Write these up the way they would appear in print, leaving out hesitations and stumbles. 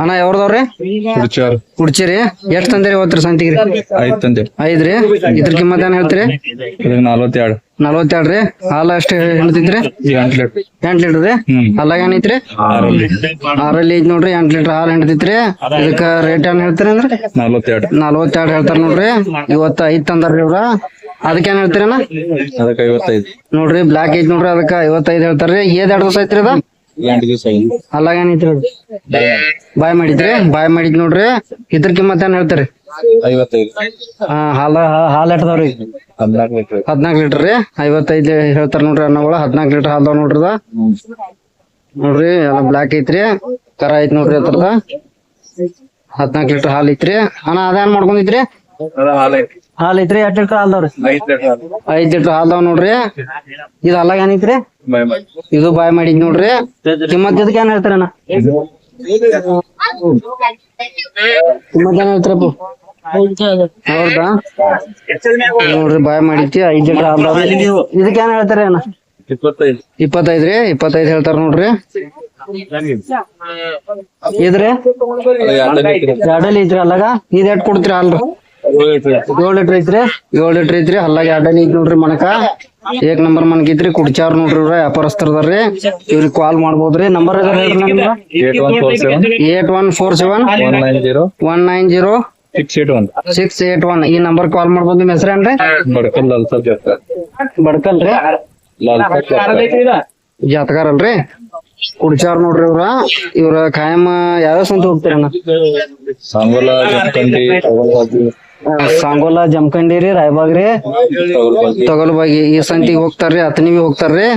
ಅಣ್ಣ ಯಾವ್ದವ್ರಿ ಕುಡ್ಚಿರಿ ಎಷ್ಟ್ ತಂದಿರಿ ಇವತ್ರಿ ಸಂತಿಗ್ರಿ? 5 ತಂದೆ. 5 ರೀ. ಇದ್ರ ಕಿಮ್ಮತ್ ಏನ್ ಹೇಳ್ತೀರಿ? 42. 42 ರೀ. ಹಾಲ ಎಷ್ಟು ಹೇಳ್ತಿದ್ರಿ? 8 ಲೀಟರ್. 8 ಲೀಟರ್ ರೀ. ಹಾಲಾಗ ಏನೈತ್ರಿ? 6 ಐತ್ ನೋಡ್ರಿ. 8 ಲೀಟರ್ ಹಾಲು ಹಿಡ್ತೈತ್ರಿ. ಇದಕ್ಕ ರೇಟ್ ಏನ್ ಹೇಳ್ತೀರಿ ಅಂದ್ರ? 42 ಹೇಳ್ತಾರ ನೋಡ್ರಿ. ಇವತ್ತ 5 ತಂದಾರ್ರಿ ಇವ್ರ. ಅದಕ್ಕೆ ಏನ್ ಹೇಳ್ತೀರಿ ಅಣ್ಣ? ಅದಕ್ಕೆ 55 ನೋಡ್ರಿ. ಬ್ಲಾಕ್ ಐತ್ ನೋಡ್ರಿ. ಅದಕ್ಕ 55 ಹೇಳ್ತಾರ್ರಿ. ಏದ್ 2 ದಿವಸ ಐತ್ರಿ ಅದ? 8 ದಿವಸ. ಹಾಲಾಗ ಏನೈತ್ರಿ? ಬಾಯ್ ಮಾಡಿದ್ರಿ. ಬಾಯ್ ಮಾಡಿದ್ ನೋಡ್ರಿ. ಇದ್ರ ಕಿಮ್ಮತ್ ಏನ್ ಹೇಳ್ತೀರಿ? 55. ಹಾಲ್ ಎಟ್ಟದವ್ರಿ? 14 ಲೀಟರ್ ರೀ. 55 ಹೇಳ್ತಾರ ನೋಡ್ರಿ ಅನ್ನಗಳು. 14 ಲೀಟರ್ ಹಾಲ್ದಾವ್ ನೋಡ್ರಿ ಅದ. ನೋಡ್ರಿ ಎಲ್ಲ ಬ್ಲಾಕ್ ಐತ್ರಿ. ಕರ ಐತ್ ನೋಡ್ರಿ ಅದ್ರದ. 14 ಲೀಟರ್ ಹಾಲ್ ಐತ್ರಿ. ಅಣ್ಣ ಅದೇನ್ ಮಾಡ್ಕೊಂಡಿದ್ರಿ? ಹಾಲ್ ಐತ್ರಿ. 8 ಲೀಟರ್ ಹಾಲ್ದಾವ್ರಿ? 5 ಲೀಟರ್ ಹಾಲ್ದಾವ್ ನೋಡ್ರಿ. ಇದು ಹಾಲಾಗ ಏನೈತ್ರಿ? ಇದು ಬಾಯ್ ಮಾಡಿದ್ ನೋಡ್ರಿ. ಕಿಮ್ಮತ್ ಇದಕ್ಕೆ ಏನ್ ಹೇಳ್ತಾರ ಅಣ್ಣ? ಕಿಮ್ಮತ್ ಏನ್ ಹೇಳ್ತಾರಪ್ಪ? ಹೌದಾ ನೋಡ್ರಿ. ಬಾಯ್ ಮಾಡಿದ್ತಿ. 5 ಲೀಟರ್ ಹಾಲ್ದಾವ್ರಿ. ಇದಕ್ಕೆ ಏನ್ ಹೇಳ್ತಾರ ಅಣ್ಣ? 25 ರೀ. 25 ಹೇಳ್ತಾರ ನೋಡ್ರಿ. ಇದ್ರಿ 2 ಐತ್ರಿ ಅಲ್ಲಾಗ. ಇದ್ ಎಟ್ ಕೊಡ್ತೀರಿ ಹಾಲ್ರಿ? 7 ಲೀಟರ್ ಐತ್ರಿ. 7 ಲೀಟರ್ ಐತ್ರಿ. ಹಲ್ಲಾಗ 2 ಐತ್ ನೋಡ್ರಿ ಮನಕ. 1 ನಂಬರ್ ಮನಕ ಐತ್ರಿ. ಕುಡ್ಚಾರ ನೋಡ್ರಿ ಇವ್ರ ವ್ಯಾಪಾರಸ್ಥರದಾರ್ರಿ. ಇವ್ರಿಗೆ ಕಾಲ್ ಮಾಡ್ಬೋದ್ರಿ. ನಂಬರ್ ಹೇಳ್ರಿ ನಿಮ್ದು? 8147 190 681. ಈ ನಂಬರ್ ಕಾಲ್ ಮಾಡ್ಬೋದು. ನಿಮ್ ಹೆಸರೇನ್ರಿ? ಬಡ್ಕಲ್ ರೀ. ಜಾತಗಾರ ಅಲ್ರಿ. ಕುಡ್ಚಾರ್ ನೋಡ್ರಿ ಇವ್ರ ಕಾಯಂ ಯಾವ್ಯಾವ ಸಂತ ಹೋಗ್ತಾರಣ್ಣ? ಸಾಂಗೋಲ, ಜಮಖಂಡಿ ರೀ, ರಾಯಬಾಗ್ ರೀ, ತಗಲ್ಬಾಗಿ ಈ ಸಂತಿಗೆ ಹೋಗ್ತಾರ್ರಿ. ಹತ್ತನಿವಿ ಹೋಗ್ತಾರ್ರಿ.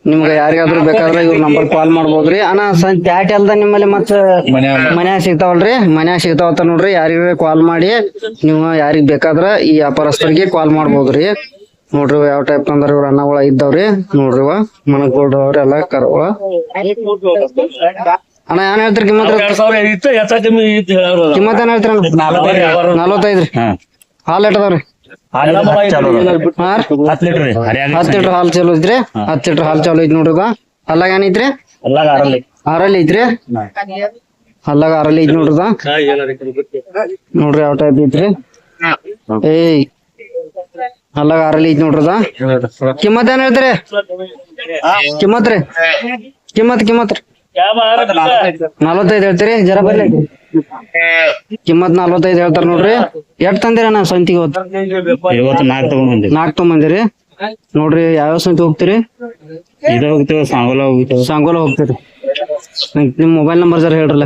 ನಿಮ್ಗ ಯಾರಿಗಾದ್ರೂ ಬೇಕಾದ್ರ ಇವ್ರ ನಂಬರ್ ಕಾಲ್ ಮಾಡ್ಬೋದ್ರಿ. ಅಣ್ಣ ಟ್ಯಾಟ್ ಅಲ್ದ ನಿಮ್ಮಲ್ಲಿ ಮತ್ತ ಮನ್ಯಾಗ ಸಿಗ್ತಾವಲ್ರಿ? ಮನ್ಯಾಗ ಸಿಗ್ತಾವತ್ತ ನೋಡ್ರಿ. ಯಾರಿಗ ಕಾಲ್ ಮಾಡಿ ನೀವು ಯಾರಿಗ್ ಬೇಕಾದ್ರ ಈ ವ್ಯಾಪಾರಸ್ಥರಿಗೆ ಕಾಲ್ ಮಾಡ್ಬೋದ್ರಿ. ನೋಡ್ರಿ ಯಾವ ಟೈಪ್ ತಂದ್ರ ಇವ್ರ ಅನ್ನಗಳ ಇದ್ದಾವ್ರಿ. ನೋಡ್ರಿ ಮನಗೋಲ್ಡ್ರಿ ಎಲ್ಲ ಕರ್ವ. ಅಣ್ಣ ಏನ್ ಹೇಳ್ತೀರಿ ಕಿಮ್ಮತ್? ಕಿಮ್ಮತ್ ಏನ್ ಹೇಳ್ತೀರ? 45 ರೀ. ಹಾಲ್ ಎಟ್ಟದವ್ರಿ? 10 ಲೀಟರ್ ಹಾಲ್ ಚಲೋ ಐತ್ರಿ. 10 ಲೀಟರ್ ಹಾಲ್ ಚಲೋ ಐತಿ ನೋಡ್ರಿ. ಹಲ್ಲಾಗ ಏನೈತ್ರಿ? 6 ಐತ್ರಿ. ಹಲ್ಲಾಗ 6 ಐತಿ ನೋಡ್ರಿ. ನೋಡ್ರಿ ಯಾವ ಟೈಪ್ ಐತ್ರಿ. ಏಯ್ ಹಲ್ಲಾಗ 6 ಐತಿ ನೋಡ್ರಿ. ಕಿಮ್ಮತ್ ಏನ್ ಹೇಳ್ತೀರಿ? ಕಿಮ್ಮತ್ ರೀ. ಕಿಮ್ಮತ್ 45 ಹೇಳ್ತೀರಿ. ಜರ ಬರ್ಲಿ. ಕಿಮ್ಮತ್ 45 ಹೇಳ್ತಾರ ನೋಡ್ರಿ. ಎಷ್ಟ್ ತಂದಿರ ನಾ ಸಂತಿಗೆ? 4 ತಗೊಂಬಂದಿರಿ. ನೋಡ್ರಿ ಯಾವ್ಯಾವ ಸಂತಿ ಹೋಗ್ತೀರಿ? ಸಾಂಗೋಲ ಹೋಗ್ತೀರಿ. ನಿಮ್ ಮೊಬೈಲ್ ನಂಬರ್ ಜರ ಹೇಳ್ರಲ್ಲ.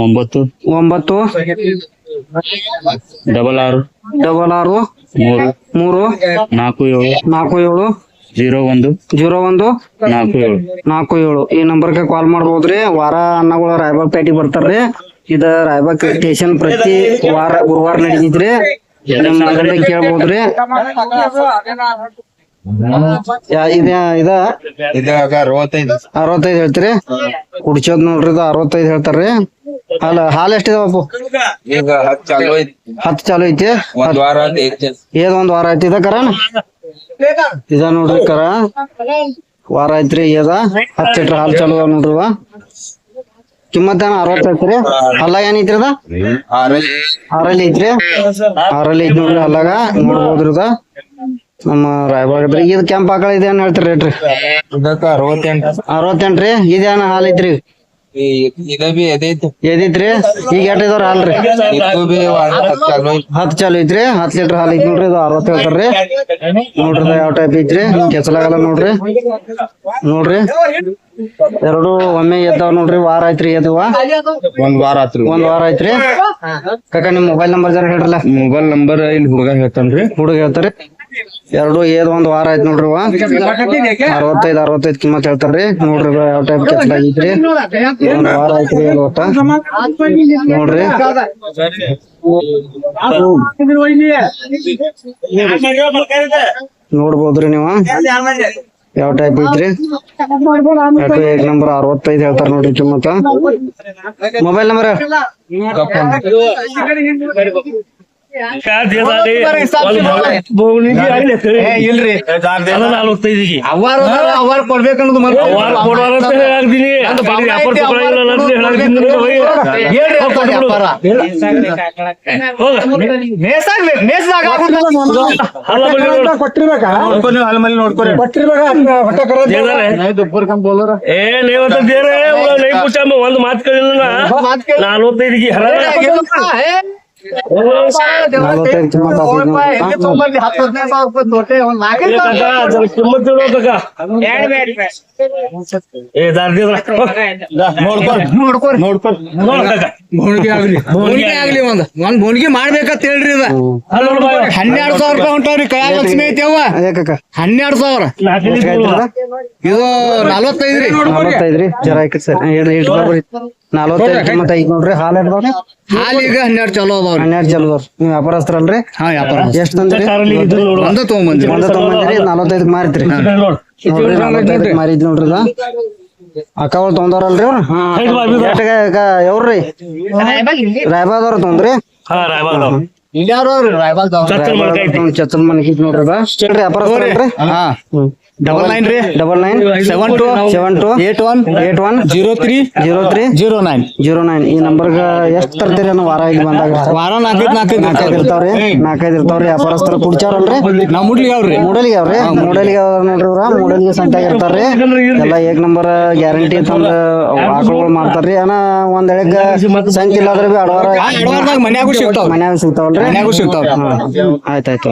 9 66 3 47 01 47. ಈ ನಂಬರ್ಗೆ ಕಾಲ್ ಮಾಡ್ಬೋದ್ರಿ. ವಾರ ಅನ್ನಗಳು ರಾಯಬಾಗ್ ಪೇಟೆಗೆ ಬರ್ತಾರ್ರಿ. ಇದ ರಾಯಬಾಗ್ ಸ್ಟೇಷನ್ ಪ್ರತಿ ವಾರ ಗುರುವಾರ ನಡೀತಿದ್ರಿ. ನಿಮ್ ಕೇಳ್ಬೋದ್ರಿ. ಇದ 65 ಹೇಳ್ತೀರಿ. ಕುಡ್ಸೋದ್ ನೋಡ್ರಿ. 65 ಹೇಳ್ತಾರ್ರಿ. ಹಾಲ್ ಎಷ್ಟಿದಾವಪ್ಪು? 10 ಚಾಲು ಐತಿ. ಒಂದ್ ವಾರ ಐತಿ. ಇದ ಕರ ಇದ ನೋಡ್ರಿ. ಕರ ವಾರ ಐತ್ರಿ. 10 ಲೀಟರ್ ಹಾಲ್ ಚಾಲು ನೋಡ್ರಿ. ಕಿಮ್ಮತ್ 60 ಐತ್ರಿ. ಹಲ್ಲಾಗ ಏನೈತ್ರಿ? ಅದ 6 ಐತ್ರಿ. 6 ಐತಿ ನೋಡ್ರಿ. ಹಲ್ಲಾಗ ನೋಡ್ಬೋದ್ರಿ. ನಮ್ಮ ರಾಯಬಾಗ್ರಿ. ಇದ್ ಕೆಂಪ್ ಆಕಳ ಇದೆ ಏನ್ ಹೇಳ್ತೀರಿ ರೇಟ್ ರೀ? 68 ರೀ. ಇದೇನ ಹಾಲ್ ಐತ್ರಿ? ಎದೈತ್ರಿ. ಈಗ ಎಷ್ಟ್ ಇದಾವ್ರಿ ಹಾಲ್ರಿ? 10 ಚಾಲು ಐತ್ರಿ. 10 ಲೀಟರ್ ಹಾಲ್ ಐತಿ ನೋಡ್ರಿ. ಇದು 60 ಹೇಳ್ತಾರ್ರಿ. ನೋಡ್ರಿ ಯಾವ ಟೈಪ್ ಐತ್ರಿ. ಕೆಸಲಾಗಲ್ಲ ನೋಡ್ರಿ. ಎರಡು ಒಮ್ಮೆ ಎದ್ದಾವ ನೋಡ್ರಿ. ವಾರ ಐತ್ರಿ. ಎದ್ದುವ ಒಂದ್ ವಾರ ಐತ್ರಿ. ಕಾಕ ನಿಮ್ ಮೊಬೈಲ್ ನಂಬರ್ ಜರ ಹೇಳ್ರಲ್ಲ. ಮೊಬೈಲ್ ನಂಬರ್ ಇಲ್ಲಿ ಹುಡುಗ ಹೇಳ್ತಾನ್ರಿ. ಹುಡುಗ ಹೇಳ್ತಾರಿ. 2 ಒಂದ್ ವಾರ ಆಯ್ತು ನೋಡ್ರಿ. 65 ಕಿಮ್ಮತ್ ಹೇಳ್ತಾರ್ರಿ. ನೋಡ್ರಿ ಯಾವ ಟೈಪ್ ಕೆಸಲಾಗೈತ್ರಿ. ಒಂದ್ ವಾರ ಐತ್ರಿ. ಒಟ್ಟ ನೋಡ್ರಿ. ನೋಡ್ಬೋದ್ರಿ ನೀವು ಯಾವ ಟೈಪ್ ಐತ್ರಿ. 1 ನಂಬರ್ 65 ಹೇಳ್ತಾರ ನೋಡ್ರಿ ಕಿಮ್ಮತ್ತ. ಮೊಬೈಲ್ ನಂಬರ್ ಇಲ್ರಿ ಅವಾರ ಕೊಡ್ಬೇಕನ್ನೋದು ಒಂದ್ ಮಾತು ಕೇಳಿಲ್ಲ 45ಗೆ ಒಂದ್ ಬೋಣಿಗೆ ಮಾಡ್ಬೇಕಂತ ಹೇಳ್ರಿ ಇದ 12,000 ರೂಪಾಯಿ ಹೊಂಟಾವ್ರಿ ಕೈಯಾಗ ಲಕ್ಷ್ಮಿ ಐತಿ ಅವ್ವ 12,000 ಇದು 45 ರೀ 45 ರೀ ಜರ ಆಯ್ತು ಸರ್ ಹೇಳ್ರಿ 45 ಮತ್ತೆ ಈಗ ನೋಡ್ರಿ ಹಾಲು ಎಡ್ದವ್ರಿ ಹಾಲ್ ಈಗ 12 ಚಲೋ ಅದಾವ್ರಿ 12 ಜಲ್ದವ್ರಿ ನೀವ್ ವ್ಯಾಪಾರಸ್ತ್ರಲ್ರಿ ಹಾ ವ್ಯಾಪಾರ ಎಷ್ಟ್ ತಂದ್ರಿ ಒಂದ ತಗೊಂಬಂದ್ರಿ 45 ಮಾರಿತ್ರಿ ನೋಡ್ರಿ 45 ಮಾರಿದ್ ನೋಡ್ರಿ ಇದ ಅಕ್ಕವ್ರು ತೊಂದವ್ರಲ್ರಿ ಅವ್ರ ಯಾವ್ರಿ ರಾಯಬಾದವ್ರ ತೊಂದ್ರಿ ಚಚ್ಚಲ್ ಮನೆ ನೋಡ್ರಿ ವ್ಯಾಪಾರಸ್ತ್ರಲ್ರಿ ಹಾ 99 ರೀ 99 72 81 03 09 ಈ ನಂಬರ್ಗ ಎಷ್ಟ್ ತರ್ತೀರಿ ಅನ್ನೋ ವಾರ ಈಗ ಬಂದಾಗ ವಾರ 4 ಇರ್ತಾವ್ರಿ 4 ಇರ್ತಾವ್ರಿ ವ್ಯಾಪಾರಸ್ಥರ ಕುಡ್ಚಾರಲ್ರಿ ನಾವ್ ಮುಡ್ಲಿಗೆ ಅವ್ರಿ ಮೂಡಲಿಗೆ ಅವ್ರಿ ಮೂಡಲಿಗೆ ನೋಡ್ರಿ ಇವ್ರ ಮೂಡಲಿಗೆ ಸಂತ್ಯಾಗ ಇರ್ತಾರ್ರಿ ಎಲ್ಲಾ ಏಕ್ ನಂಬರ್ ಗ್ಯಾರಂಟಿ ತಂದ ಆಕಳುಗಳು ಮಾಡ್ತಾರ್ರಿ ಏನ ಒಂದ್ ಎಳಗ್ ಸಂಖ್ಯೆ ಇಲ್ಲಾದ್ರೆ ಬಿ ಅಡವಾರದಾಗ ಮನ್ಯಾಗೂ ಸಿಗ್ತಾವ ಮನ್ಯಾಗ ಸಿಗ್ತಾವಲ್ರಿ ಮನ್ಯಾಗೂ ಸಿಗ್ತಾವ ಆಯ್ತಾಯ್ತು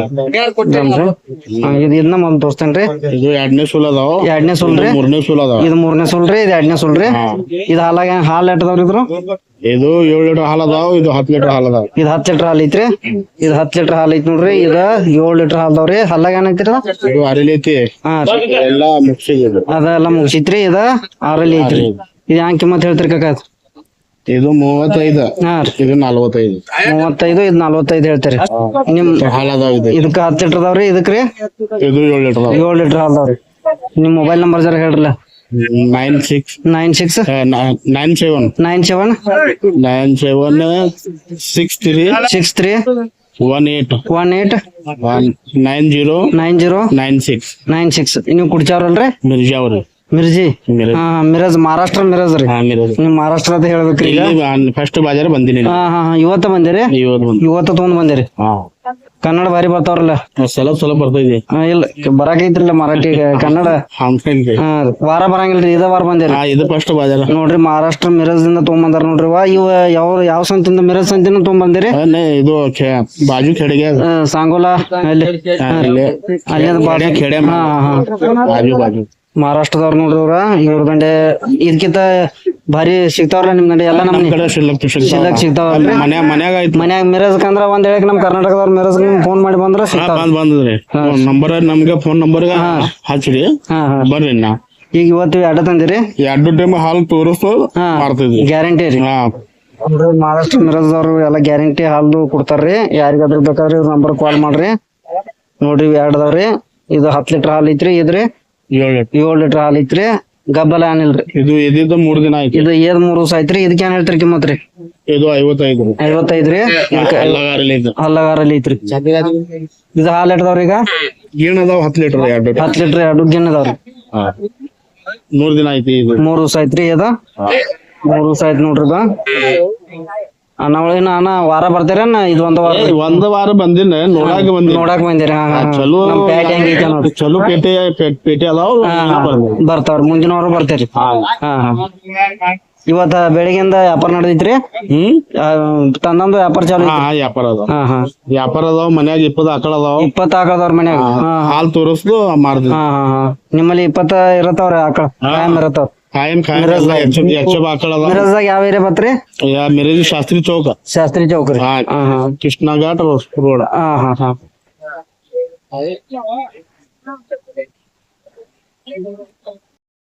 ಇದನ್ನ ಮೊದ್ಲು ತೋರಿಸ್ತೇನ್ರಿ ಇದು 2ನೇ ಸೂಲ್ ಅದಾವ 2ನೇ ಸುಲ್ರಿ 3ನೇ ಸೂಲ್ ಅದಾವ ಇದು 3ನೇ ಸುಲ್ರಿ ಇದು 2ನೇ ಸುಲ್ರಿ ಇದು ಹಾಲಾಗ ಹಾಲ್ ಎಟ್ಟದವ್ರಿ ಇದ್ರು ಇದು 7 ಲೀಟರ್ ಹಾಲ್ ಅದಾವ ಇದು 10 ಲೀಟರ್ ಹಾಲ್ ಅದಾವ ಇದು 10 ಲೀಟರ್ ಹಾಲ್ ಐತ್ರಿ ಇದು 10 ಲೀಟರ್ ಹಾಲ್ ಐತಿ ನೋಡ್ರಿ ಇದ 7 ಲೀಟರ್ ಹಾಲ್ದವ್ರಿ ಹಲ್ಲಾಗ ಏನೈತಿ ಇದು ಅರಿಲಿ ಐತಿ ಹಾ ಎಲ್ಲಾ ಮುಗಿಸಿದ್ರು ಅದೆಲ್ಲ ಮುಗಿಸಿತ್ರಿ ಇದ 6 ಐತ್ರಿ ಇದು ಹ್ಯಾಂಗ ಕಿಮ್ಮತ್ ಹೇಳ್ತೀರಿ ಕಾಕ ಇದು 35 ಹಾ ಇದು 45 35 ಇದು 45 ಹೇಳ್ತೀರಿ ನಿಮ್ ಹಾಲ್ ಅದಾವ ಇದು ಇದಕ್ಕ 10 ಲೀಟರ್ ಅದಾವ್ರಿ ಇದಕ್ರಿ ಇದು 7 ಲೀಟರ್ ಅದಾವ 7 ಲೀಟರ್ ಹಾಲ್ದವ್ರಿ ನಿಮ್ ಮೊಬೈಲ್ ನಂಬರ್ ಜರ ಹೇಳ್ರಲ್ಲ 96 96 97 97 63 63 18 18 90 90 96 96 ನೀವು ಕುಡ್ಚಾವ್ರಲ್ರಿ ಮಿರ್ಜಾ ಅವ್ರಿ ಮಿರ್ಜಿ ಮಿರಜ್. ಹಾ ಮಿರಜ್ ಮಹಾರಾಷ್ಟ್ರ ಮಿರಜ್ ರೀ ಹಾ ಮಿರಜ್ ನಿಮ್ ಮಹಾರಾಷ್ಟ್ರ ಅಂತ ಹೇಳ್ಬೇಕ್ರಿ ಈಗ ಫಸ್ಟ್ ಬಾಜಾರ ಬಂದಿನಿ ಹಾ ಹಾ ಇವತ್ತ ಬಂದಿರಿ ಇವತ್ತು ಬಂದು ಇವತ್ತ ತಗೊಂಡ್ ಬಂದಿರಿ ಹಾ ಕನ್ನಡ ಬಾರಿ ಬರ್ತಾವ್ರಲ್ಲ ಸ್ವಲ್ಪ ಬರ್ತೈತಿ ಇಲ್ಲ ಬರಾಕೈತ್ರಿಲ್ಲ ಮರಾಠಿ ಕನ್ನಡ ಹಾಂಗ್ರಿ ಹಾ ವಾರ ಬರಂಗಿಲ್ರಿ ಇದ ವಾರ ಬಂದಿರಿ ಹಾ ಇದು ಫಸ್ಟ್ ಬಾಜಾರ ನೋಡ್ರಿ ಮಹಾರಾಷ್ಟ್ರ ಮಿರಜ್ ದಿಂದ ತಗೊಂಬಂದಾರ ನೋಡ್ರಿ ವಾ ಇವ ಯಾವ ಸಂತಿಂದ ಮಿರಜ್ ಸಂತಿನ ತಗೊಂಬಂದಿರಿ ಇದು ಬಾಜು ಕೆಡೆಗೆ ಸಾಂಗೋಲಾ ಅಲ್ಲಿ ಅಲ್ಲಿಂದ ಬಾಜು ಖೇಡೆ ಹಾ ಹಾ ಬಾಜು ಬಾಜು ಮಹಾರಾಷ್ಟ್ರದವ್ರು ನೋಡ್ರಿ ಇವ್ರ ಇವ್ರ ಗಂಡೆ ಇದಕ್ಕಿಂತ ಭಾರಿ ಸಿಗ್ತಾವ್ರಲ್ಲ ನಿಮ್ ಗಂಡೆ ಎಲ್ಲಾ ನಮ್ ನಮ್ನಿ ಕಡೆ ಶಿಲ್ಲಕ್ ಸಿಗ್ತಾವಲ್ರಿ ಮನ್ಯಾಗ ಐತಿ ಮನ್ಯಾಗ ಮಿರಜ್ ಅಂದ್ರ ಒಂದ್ ಹೇಳಕ್ ನಮ್ ಕರ್ನಾಟಕದವ್ರ ಮಿರಜ್ ಫೋನ್ ಮಾಡಿ ಬಂದ್ರ ಸಿಗ್ತಾವ ಬಂದ್ರಿ ನಂಬರ್ ನಮ್ಗೆ ಫೋನ್ ನಂಬರ್ ಹಚ್ಚಿರಿ ಹಾ ಹಾ ಬರ್ರಿ ನಾ ಈಗ ಇವತ್ತು ಅಡ್ಡ ತಂದಿರಿ 2 ಟೈಮ್ ಹಾಲು ತೋರಿಸ್ತು ಹಾ ಮಾಡ್ತಿದ್ವಿ ಗ್ಯಾರಂಟಿ ರೀ ಹಾ ನೋಡ್ರಿ ಮಹಾರಾಷ್ಟ್ರ ಮಿರಜ್ದವ್ರು ಎಲ್ಲಾ ಗ್ಯಾರಂಟಿ ಹಾಲು ಕೊಡ್ತಾರ್ರಿ ಯಾರಿಗಾದ್ರೂ ಬೇಕಾದ್ರೆ ಇವ್ರ ನಂಬರ್ ಕಾಲ್ ಮಾಡ್ರಿ ನೋಡ್ರಿ ಇವ್ ಎರಡದವ್ರಿ ಇದು 10 ಲೀಟರ್ ಹಾಲ್ ಐತ್ರಿ ಇದ್ರಿ 7 ಲೀಟರ್ ಹಾಲ್ ಐತ್ರಿ ಗಬ್ಬಲ ಏನಿಲ್ರಿ ಇದು ಇದ್ದಿದ್ದು 3 ದಿನ ಆಯ್ತು ಇದು 3 ದಿವಸ ಐತ್ರಿ ಇದಕ್ಕೆ ಏನ್ ಹೇಳ್ತೀರಿ ಕಿಮ್ಮತ್ ರೀ ಇದು 55 55 ರೀ ಹಲ್ಲಗಾರಲ್ಲಿ ಐತ್ರಿ ಇದು ಹಾಲ್ ಎಟ್ಟದವ್ರಿ ಈಗ ಏನ್ ಅದಾವ 10 ಲೀಟರ್ 2 10 ಲೀಟರ್ 2 ಗಿನ್ ಅದಾವ್ರಿ 3 ದಿನ ಐತಿ ಇದು 3 ದಿವಸ ಐತ್ರಿ ಇದ 3 ದಿವಸ ಆಯ್ತು ನೋಡ್ರಿ ಇದ ಅಣ್ಣ ವಾರ ಬರ್ತೀರೇನ ಇದು ಒಂದ್ ವಾರ ಬಂದಿನ ನೋಡಾಕ ಬಂದಿನಿ ನೋಡಾಕ್ ಬಂದಿರಿ ಹಾ ಚಲೋ ನಮ್ ಪ್ಯಾಟ್ ಹೆಂಗ್ ಐತೆ ನೋಡ್ರಿ ಚಲೋ ಪೇಟೆ ಅದಾವ ಬರ್ತಾವ್ರಿ ಮುಂದಿನ ವಾರ ಬರ್ತೀರಿ ಹಾ ಹಾ ಇವತ್ತ ಬೆಳಿಗ್ಗೆಯಿಂದ ವ್ಯಾಪಾರ ನಡೆದೈತ್ರಿ ತಂದಂದು ವ್ಯಾಪಾರ ಚಾಲು ಹಾ ವ್ಯಾಪಾರ ಅದಾವ ಹಾ ಹಾ ವ್ಯಾಪಾರ ಅದಾವ ಮನ್ಯಾಗ 20 ಆಕಳ ಅದಾವ 20 ಆಕಳದವ್ರ ಮನ್ಯಾಗ ಹಾಲ್ ತೋರಿಸ್ದು ಮಾಡ್ದಿವಿ ಹಾ ಹಾ ಹಾ ನಿಮ್ಮಲ್ಲಿ 20 ಇರತ್ತವ್ರಿ ಆಕಳ ಕಾಯಂ ಇರತ್ತವ್ರ ಕಾಯಂ ಹೆಚ್ಚು ಆಕಳ ಅದಾವ ಮಿರಜ್ದಾಗ ಯಾವ ಏರಿಯಾ ಬತ್ರಿ ಮಿರಜ್ ಶಾಸ್ತ್ರಿ ಚೌಕ ಶಾಸ್ತ್ರಿ ಚೌಕ್ ರೀ ಹಾ ಹಾ ಹಾ ಕೃಷ್ಣ ಘಾಟ್ ರೋಡ್ ಹಾ ಹಾ ಹಾ